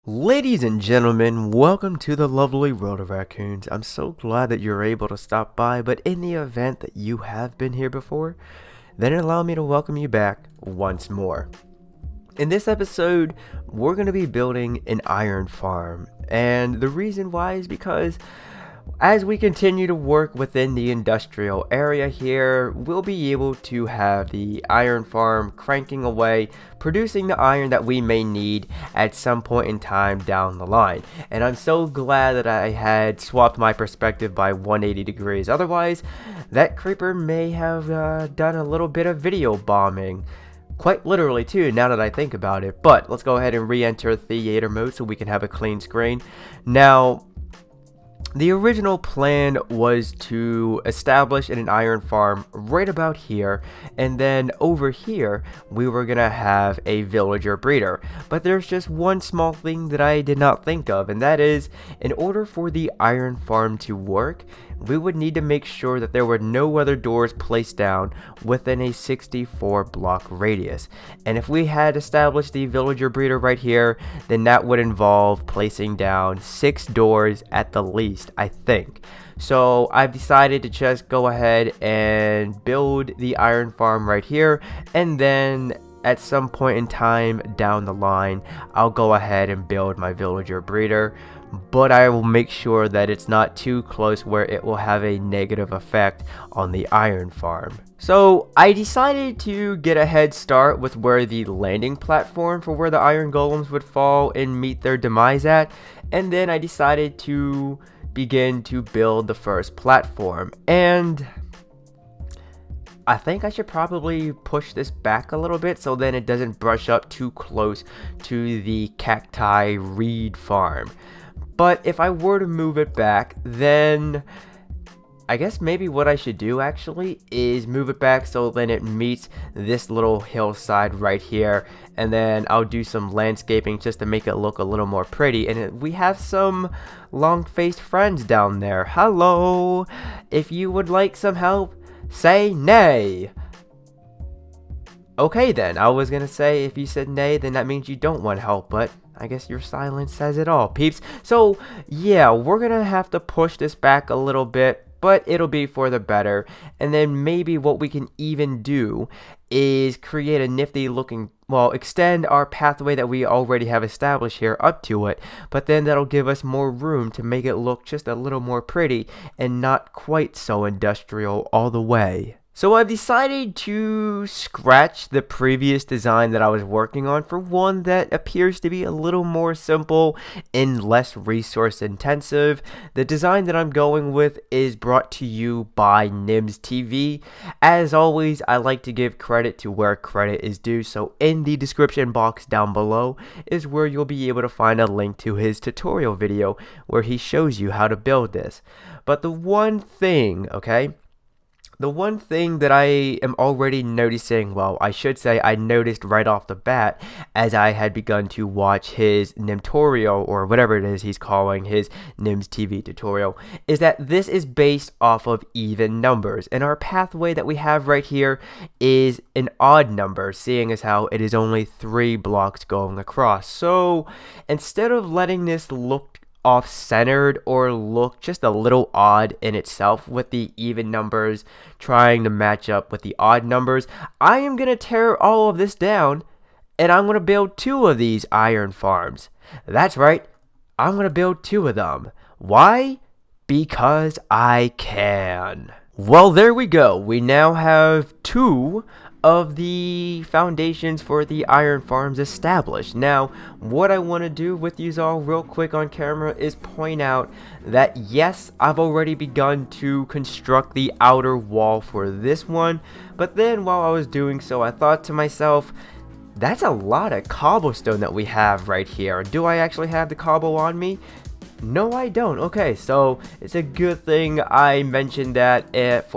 Ladies and gentlemen, welcome to the lovely World of Raccoons. I'm so glad that you're able to stop by, but in the event that you have been here before, then allow me to welcome you back once more. In this episode, we're going to be building an iron farm, and the reason why is because as we continue to work within the industrial area here, we'll be able to have the iron farm cranking away, producing the iron that we may need at some point in time down the line. And I'm so glad that I had swapped my perspective by 180 degrees. Otherwise, that creeper may have done a little bit of video bombing. Quite literally too, now that I think about it. But let's go ahead and re-enter theater mode so we can have a clean screen. Now, the original plan was to establish an iron farm right about here, and then over here we were gonna have a villager breeder. But there's just one small thing that I did not think of, and that is, in order for the iron farm to work, we would need to make sure that there were no other doors placed down within a 64 block radius. And if we had established the villager breeder right here, then that would involve placing down 6 doors at the least, I think. So I've decided to just go ahead and build the iron farm right here, and then at some point in time down the line, I'll go ahead and build my villager breeder. But I will make sure that it's not too close where it will have a negative effect on the iron farm. So I decided to get a head start with where the landing platform for where the iron golems would fall and meet their demise at, and then I decided to begin to build the first platform. And I think I should probably push this back a little bit so then it doesn't brush up too close to the cacti reed farm. But if I were to move it back, then I guess maybe what I should do actually is move it back so then it meets this little hillside right here, and then I'll do some landscaping just to make it look a little more pretty. And we have some long-faced friends down there. Hello! If you would like some help, say nay. Okay then, I was gonna say if you said nay, then that means you don't want help, but I guess your silence says it all, peeps. So yeah, we're gonna have to push this back a little bit, but it'll be for the better. And then maybe what we can even do is create a nifty looking, well, extend our pathway that we already have established here up to it, but then that'll give us more room to make it look just a little more pretty and not quite so industrial all the way. So I've decided to scratch the previous design that I was working on for one that appears to be a little more simple and less resource intensive. The design that I'm going with is brought to you by Nims TV. As always, I like to give credit to where credit is due, so in the description box down below is where you'll be able to find a link to his tutorial video where he shows you how to build this. But the one thing that I am already noticing, well, I should say I noticed right off the bat as I had begun to watch his Nimtorial, or whatever it is he's calling his Nims TV tutorial, is that this is based off of even numbers. And our pathway that we have right here is an odd number, seeing as how it is only 3 blocks going across. So instead of letting this look off-centered or look just a little odd in itself with the even numbers trying to match up with the odd numbers, I am going to tear all of this down and I'm going to build 2 of these iron farms. That's right, I'm going to build 2 of them. Why? Because I can. Well, there we go. We now have 2 of the foundations for the iron farms established. Now, what I want to do with you all real quick on camera is point out that yes, I've already begun to construct the outer wall for this one, but then while I was doing so, I thought to myself, that's a lot of cobblestone that we have right here. Do I actually have the cobble on me? No, I don't. Okay, so it's a good thing I mentioned that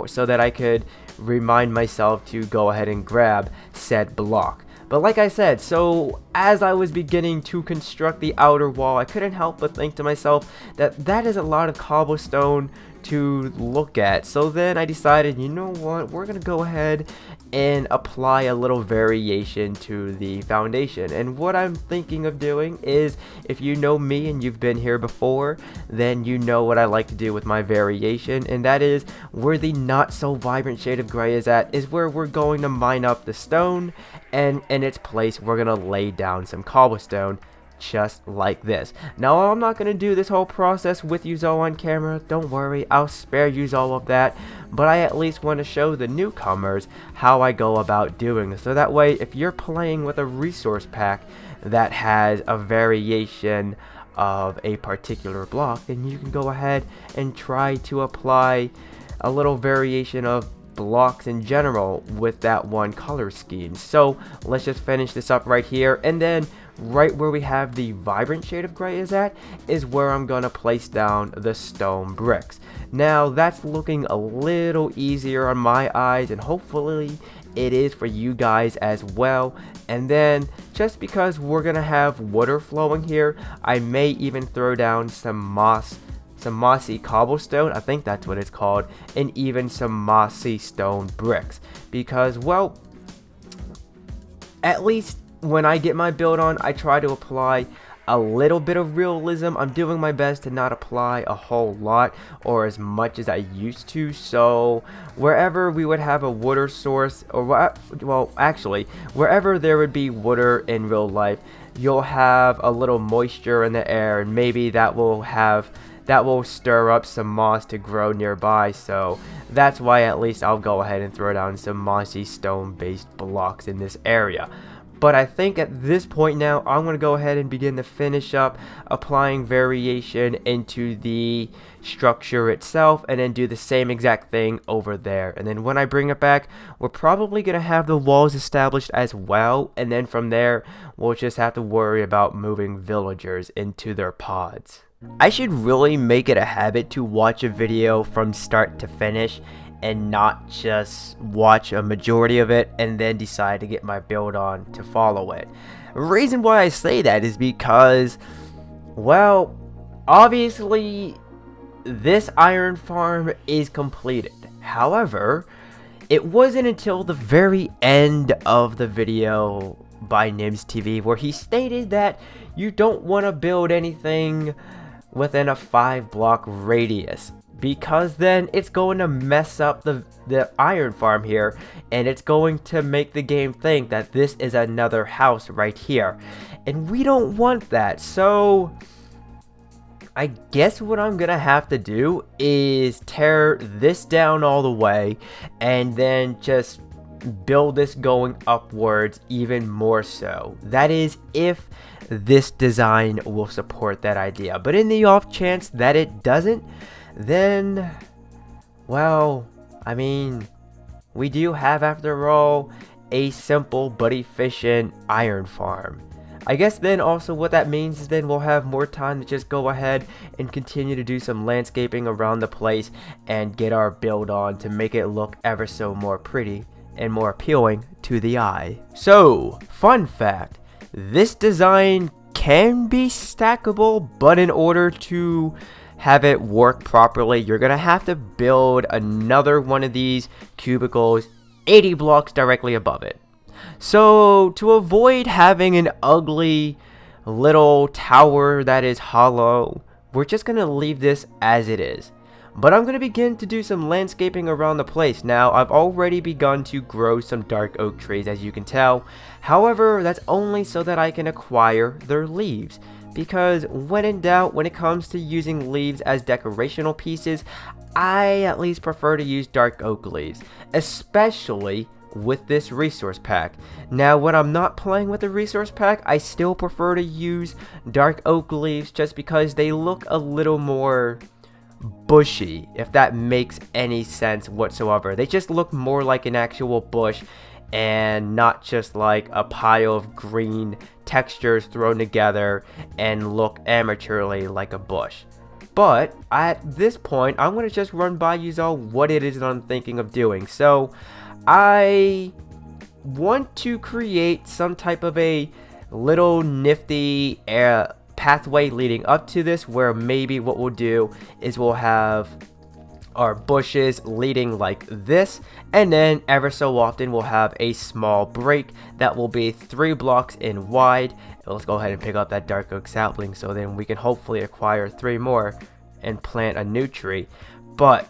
so that I could remind myself to go ahead and grab said block. But like I said, so as I was beginning to construct the outer wall, I couldn't help but think to myself that that is a lot of cobblestone to look at. So then I decided, you know what, we're gonna go ahead and apply a little variation to the foundation. And what I'm thinking of doing is, if you know me and you've been here before, then you know what I like to do with my variation, and that is where the not so vibrant shade of gray is at, is where we're going to mine up the stone, and in its place we're gonna lay down some cobblestone, just like this. Now I'm not going to do this whole process with you all on camera, don't worry, I'll spare you all of that, but I at least want to show the newcomers how I go about doing this, so that way if you're playing with a resource pack that has a variation of a particular block, then you can go ahead and try to apply a little variation of blocks in general with that one color scheme. So let's just finish this up right here, and then right where we have the vibrant shade of gray is where I'm gonna place down the stone bricks. Now that's looking a little easier on my eyes, and hopefully it is for you guys as well. And then just because we're gonna have water flowing here, I may even throw down some mossy cobblestone, I think that's what it's called, and even some mossy stone bricks, because, well, at least when I get my build on, I try to apply a little bit of realism. I'm doing my best to not apply a whole lot or as much as I used to. So wherever we would have a water source, or well, actually wherever there would be water in real life, you'll have a little moisture in the air, and maybe that will stir up some moss to grow nearby. So that's why at least I'll go ahead and throw down some mossy stone based blocks in this area. But I think at this point now, I'm going to go ahead and begin to finish up applying variation into the structure itself, and then do the same exact thing over there. And then when I bring it back, we're probably going to have the walls established as well, and then from there we'll just have to worry about moving villagers into their pods. I should really make it a habit to watch a video from start to finish and not just watch a majority of it and then decide to get my build on to follow it. The reason why I say that is because, well, obviously this iron farm is completed. However, it wasn't until the very end of the video by Nibs TV where he stated that you don't want to build anything within a 5-block radius, because then it's going to mess up the iron farm here, and it's going to make the game think that this is another house right here, and we don't want that. So I guess what I'm gonna have to do is tear this down all the way, and then just build this going upwards even more so. That is, if this design will support that idea. But in the off chance that it doesn't, then, well, I mean, we do have, after all, a simple but efficient iron farm. I guess then also what that means is then we'll have more time to just go ahead and continue to do some landscaping around the place and get our build on to make it look ever so more pretty and more appealing to the eye. So, fun fact, this design can be stackable, but in order to have it work properly, you're gonna have to build another one of these cubicles 80 blocks directly above it. So to avoid having an ugly little tower that is hollow, we're just gonna leave this as it is. But I'm going to begin to do some landscaping around the place. Now, I've already begun to grow some dark oak trees, as you can tell. However, that's only so that I can acquire their leaves. Because when in doubt, when it comes to using leaves as decorational pieces, I at least prefer to use dark oak leaves. Especially with this resource pack. Now, when I'm not playing with the resource pack, I still prefer to use dark oak leaves just because they look a little more bushy, if that makes any sense whatsoever. They just look more like an actual bush and not just like a pile of green textures thrown together and look amateurly like a bush. But at this point, I'm going to just run by you all what it is that I'm thinking of doing. So I want to create some type of a little nifty pathway leading up to this, where maybe what we'll do is we'll have our bushes leading like this, and then ever so often we'll have a small break that will be 3 blocks in wide. Let's go ahead and pick up that dark oak sapling so then we can hopefully acquire 3 more and plant a new tree. But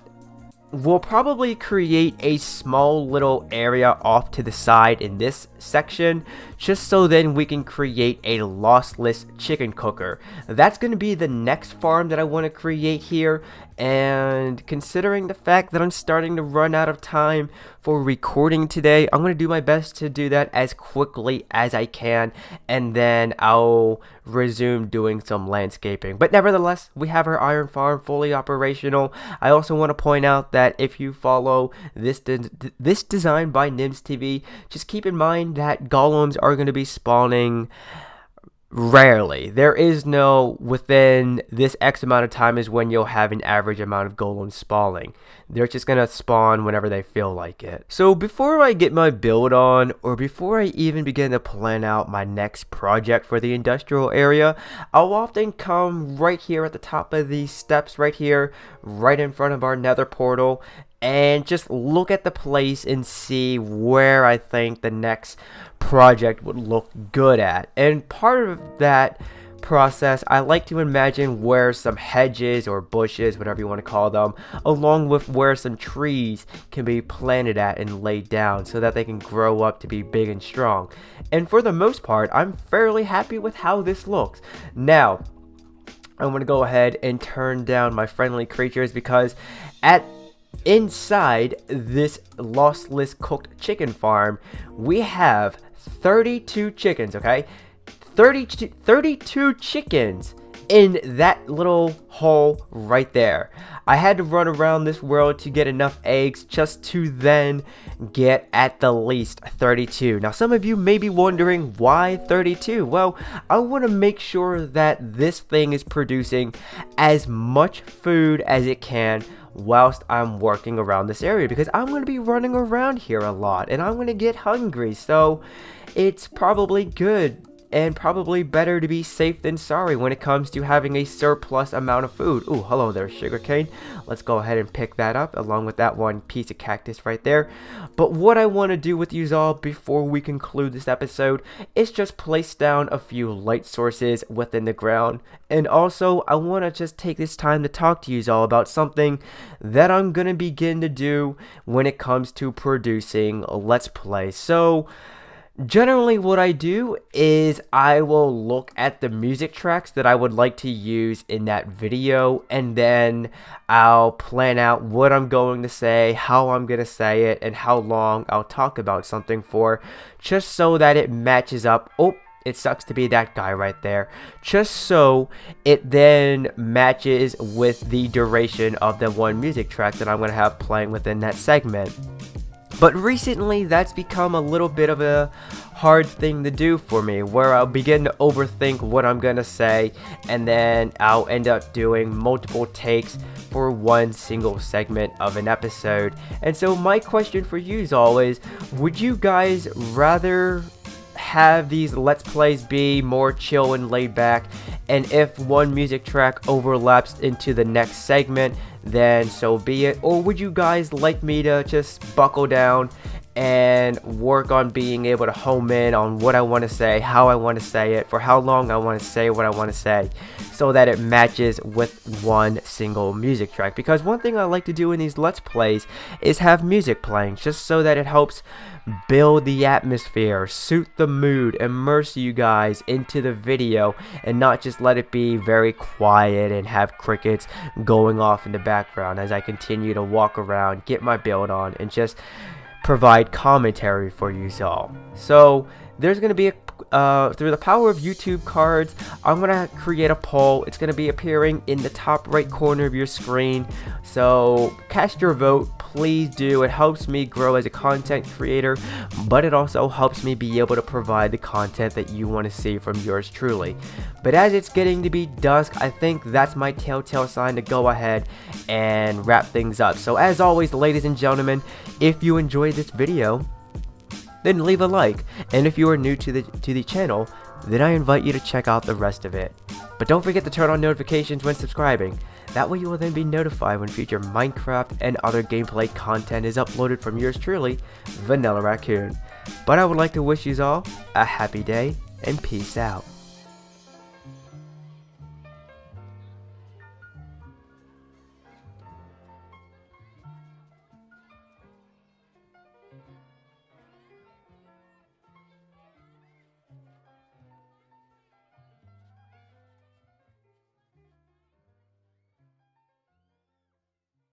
we'll probably create a small little area off to the side in this section, just so then we can create a lossless chicken cooker. That's going to be the next farm that I want to create here, and considering the fact that I'm starting to run out of time for recording today, I'm going to do my best to do that as quickly as I can, and then I'll resume doing some landscaping. But nevertheless, we have our iron farm fully operational. I also want to point out that if you follow this design by Nims TV, just keep in mind that golems are going to be spawning rarely. There is no within this X amount of time is when you'll have an average amount of golems spawning. They're just gonna spawn whenever they feel like it. So before I get my build on, or before I even begin to plan out my next project for the industrial area, I'll often come right here at the top of these steps right here, right in front of our nether portal, and just look at the place and see where I think the next project would look good at. And part of that process, I like to imagine where some hedges or bushes, whatever you want to call them, along with where some trees can be planted at and laid down so that they can grow up to be big and strong. And for the most part, I'm fairly happy with how this looks. Now, I'm going to go ahead and turn down my friendly creatures because inside this Lossless Cooked Chicken Farm, we have 32 chickens, okay? 32 chickens in that little hole right there. I had to run around this world to get enough eggs just to then get at the least 32. Now some of you may be wondering why 32. Well, I want to make sure that this thing is producing as much food as it can whilst I'm working around this area, because I'm going to be running around here a lot and I'm going to get hungry. So it's probably good and probably better to be safe than sorry when it comes to having a surplus amount of food. Ooh, hello there, sugarcane. Let's go ahead and pick that up along with that one piece of cactus right there. But what I want to do with you all before we conclude this episode is just place down a few light sources within the ground. And also, I want to just take this time to talk to you all about something that I'm going to begin to do when it comes to producing Let's Play. So generally what I do is I will look at the music tracks that I would like to use in that video, and then I'll plan out what I'm going to say, how I'm going to say it, and how long I'll talk about something for, just so that it matches up. Oh, it sucks to be that guy right there. Just so it then matches with the duration of the one music track that I'm going to have playing within that segment. But recently, that's become a little bit of a hard thing to do for me, where I'll begin to overthink what I'm gonna say, and then I'll end up doing multiple takes for one single segment of an episode. And so my question for you all is, would you guys rather have these Let's Plays be more chill and laid back, and if one music track overlaps into the next segment, then so be it? Or would you guys like me to just buckle down and work on being able to home in on what I want to say, how I want to say it, for how long I want to say what I want to say, so that it matches with one single music track? Because one thing I like to do in these Let's Plays is have music playing, just so that it helps build the atmosphere, suit the mood, immerse you guys into the video, and not just let it be very quiet and have crickets going off in the background as I continue to walk around, get my build on, and just provide commentary for you all. So there's going to be through the power of YouTube cards, I'm going to create a poll. It's going to be appearing in the top right corner of your screen. So cast your vote, please do. It helps me grow as a content creator, but it also helps me be able to provide the content that you want to see from yours truly. But as it's getting to be dusk, I think that's my telltale sign to go ahead and wrap things up. So as always, ladies and gentlemen, if you enjoyed this video, then leave a like, and if you are new to the channel, then I invite you to check out the rest of it. But don't forget to turn on notifications when subscribing. That way you will then be notified when future Minecraft and other gameplay content is uploaded from yours truly, Vanillaraccoon. But I would like to wish you all a happy day and peace out.